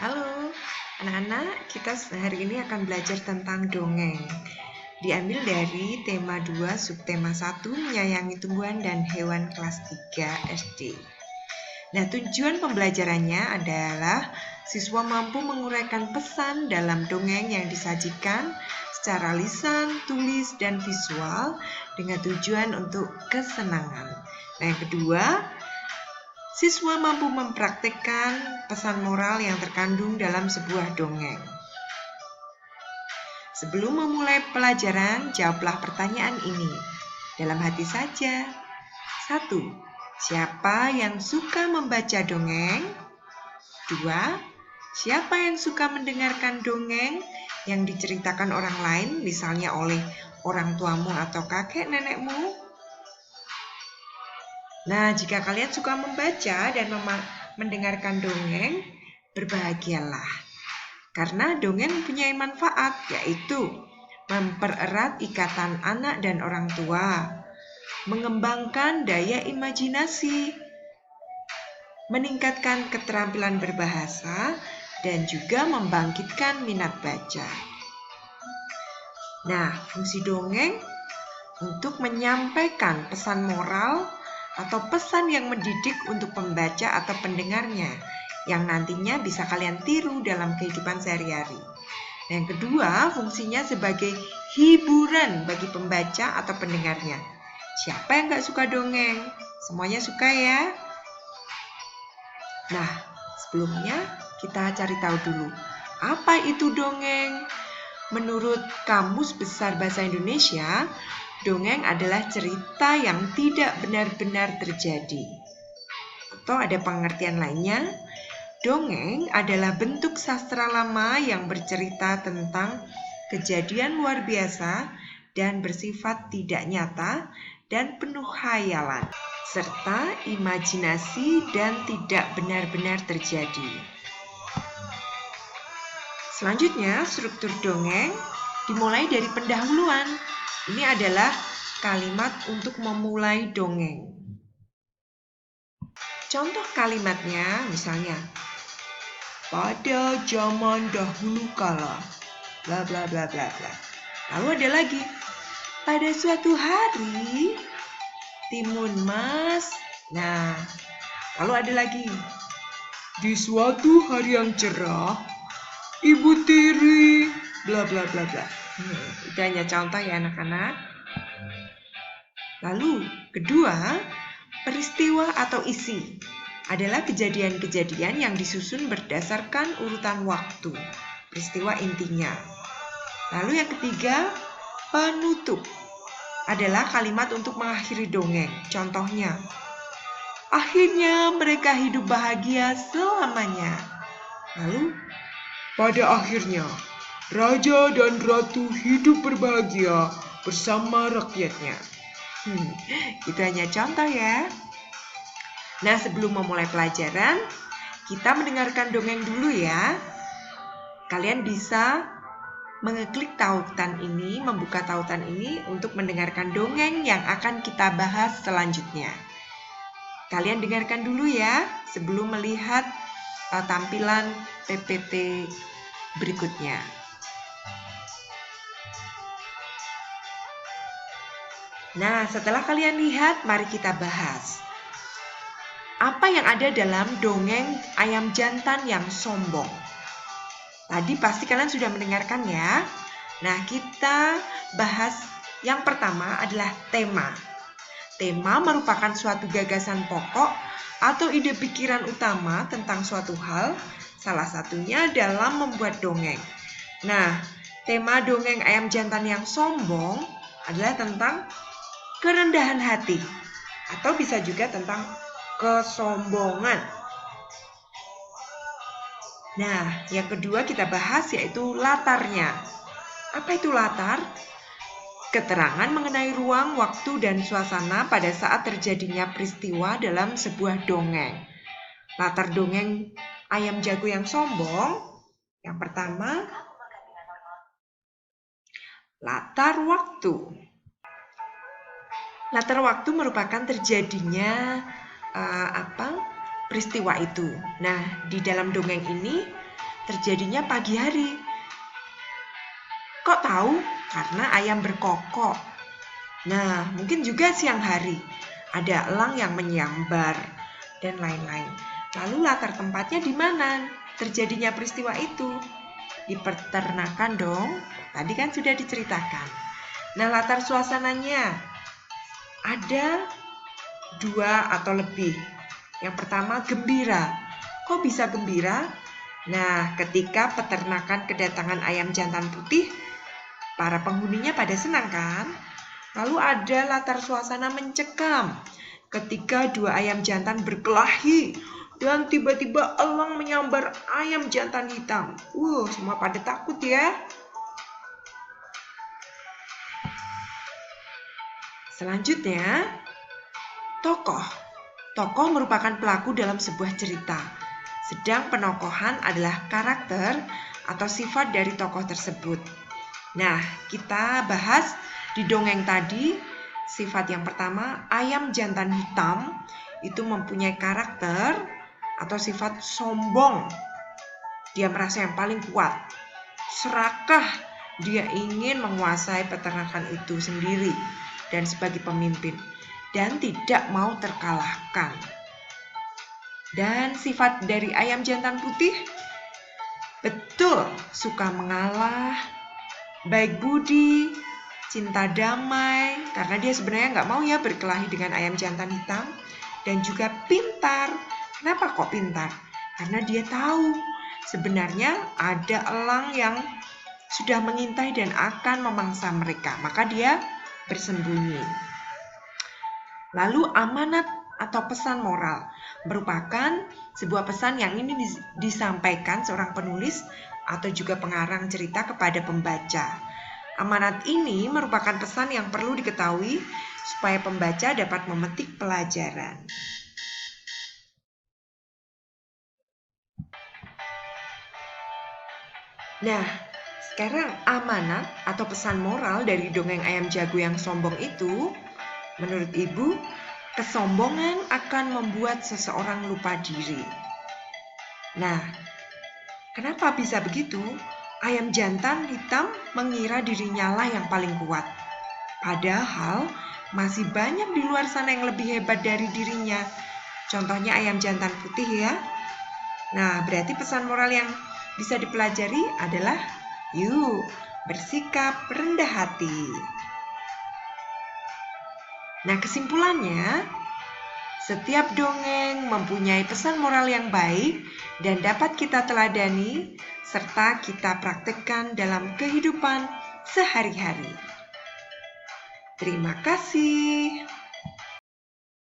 Halo, anak-anak, kita hari ini akan belajar tentang dongeng. Diambil dari tema 2, subtema 1, menyayangi tumbuhan dan hewan kelas 3 SD. Nah, tujuan pembelajarannya adalah siswa mampu menguraikan pesan dalam dongeng yang disajikan secara lisan, tulis, dan visual dengan tujuan untuk kesenangan. Nah, yang kedua, siswa mampu mempraktikkan pesan moral yang terkandung dalam sebuah dongeng. Sebelum memulai pelajaran, jawablah pertanyaan ini dalam hati saja. 1. Siapa yang suka membaca dongeng? 2. Siapa yang suka mendengarkan dongeng yang diceritakan orang lain, misalnya oleh orang tuamu atau kakek nenekmu? Nah, jika kalian suka membaca dan mendengarkan dongeng, berbahagialah. Karena dongeng mempunyai manfaat, yaitu mempererat ikatan anak dan orang tua, mengembangkan daya imajinasi, meningkatkan keterampilan berbahasa, dan juga membangkitkan minat baca. Nah, fungsi dongeng untuk menyampaikan pesan moral atau pesan yang mendidik untuk pembaca atau pendengarnya yang nantinya bisa kalian tiru dalam kehidupan sehari-hari. Yang kedua, fungsinya sebagai hiburan bagi pembaca atau pendengarnya. Siapa yang gak suka dongeng? Semuanya suka ya? Nah, sebelumnya kita cari tahu dulu, apa itu dongeng? Menurut Kamus Besar Bahasa Indonesia, dongeng adalah cerita yang tidak benar-benar terjadi. Atau ada pengertian lainnya, dongeng adalah bentuk sastra lama yang bercerita tentang kejadian luar biasa dan bersifat tidak nyata dan penuh khayalan, serta imajinasi dan tidak benar-benar terjadi. Selanjutnya, struktur dongeng dimulai dari pendahuluan. Ini adalah kalimat untuk memulai dongeng. Contoh kalimatnya misalnya, pada zaman dahulu kala, bla bla bla bla bla. Lalu ada lagi, pada suatu hari, timun mas. Nah, lalu ada lagi, di suatu hari yang cerah, Ibu tiri, bla bla bla bla. Itu hanya contoh ya anak-anak. Lalu kedua, peristiwa atau isi adalah kejadian-kejadian yang disusun berdasarkan urutan waktu, peristiwa intinya. Lalu yang ketiga, penutup adalah kalimat untuk mengakhiri dongeng. Contohnya, akhirnya mereka hidup bahagia selamanya. Lalu, pada akhirnya, raja dan ratu hidup berbahagia bersama rakyatnya. Itu hanya contoh ya. Nah, sebelum memulai pelajaran, kita mendengarkan dongeng dulu ya. Kalian bisa mengeklik tautan ini, membuka tautan ini untuk mendengarkan dongeng yang akan kita bahas selanjutnya. Kalian dengarkan dulu ya sebelum melihat tampilan PPT berikutnya. Nah, setelah kalian lihat, mari kita bahas. Apa yang ada dalam dongeng ayam jantan yang sombong? Tadi pasti kalian sudah mendengarkan ya. Nah, kita bahas yang pertama adalah tema. Tema merupakan suatu gagasan pokok atau ide pikiran utama tentang suatu hal, salah satunya dalam membuat dongeng. Nah, tema dongeng ayam jantan yang sombong adalah tentang kerendahan hati, atau bisa juga tentang kesombongan. Nah, yang kedua kita bahas yaitu latarnya. Apa itu latar? Keterangan mengenai ruang, waktu, dan suasana pada saat terjadinya peristiwa dalam sebuah dongeng. Latar dongeng ayam jago yang sombong. Yang pertama, latar waktu. Latar waktu merupakan terjadinya peristiwa itu. Nah, di dalam dongeng ini terjadinya pagi hari. Kok tahu? Karena ayam berkokok. Nah, mungkin juga siang hari. Ada elang yang menyambar dan lain-lain. Lalu latar tempatnya di mana terjadinya peristiwa itu? Di peternakan dong. Tadi kan sudah diceritakan. Nah, latar suasananya ada 2 atau lebih. Yang pertama, gembira. Kok bisa gembira? Nah, ketika peternakan kedatangan ayam jantan putih, para penghuninya pada senang kan? Lalu ada latar suasana mencekam. Ketika 2 ayam jantan berkelahi dan tiba-tiba elang menyambar ayam jantan hitam. Semua pada takut ya. Selanjutnya, tokoh. Tokoh merupakan pelaku dalam sebuah cerita. Sedang penokohan adalah karakter atau sifat dari tokoh tersebut. Nah, kita bahas di dongeng tadi, sifat yang pertama, ayam jantan hitam itu mempunyai karakter atau sifat sombong. Dia merasa yang paling kuat. Serakah dia ingin menguasai peternakan itu sendiri dan sebagai pemimpin dan tidak mau terkalahkan. Dan sifat dari ayam jantan putih, betul, suka mengalah, baik budi, cinta damai, karena dia sebenarnya nggak mau ya berkelahi dengan ayam jantan hitam. Dan juga pintar. Kenapa kok pintar? Karena dia tahu sebenarnya ada elang yang sudah mengintai dan akan memangsa mereka. Maka dia bersembunyi. Lalu amanat atau pesan moral merupakan sebuah pesan yang ini disampaikan seorang penulis atau juga pengarang cerita kepada pembaca. Amanat ini merupakan pesan yang perlu diketahui supaya pembaca dapat memetik pelajaran. Nah, sekarang amanat atau pesan moral dari dongeng ayam jago yang sombong itu, menurut Ibu, kesombongan akan membuat seseorang lupa diri. Nah, kenapa bisa begitu? Ayam jantan hitam mengira dirinya lah yang paling kuat. Padahal masih banyak di luar sana yang lebih hebat dari dirinya. Contohnya ayam jantan putih ya. Nah, berarti pesan moral yang bisa dipelajari adalah yuk bersikap rendah hati. Nah, kesimpulannya, setiap dongeng mempunyai pesan moral yang baik dan dapat kita teladani serta kita praktekkan dalam kehidupan sehari-hari. Terima kasih.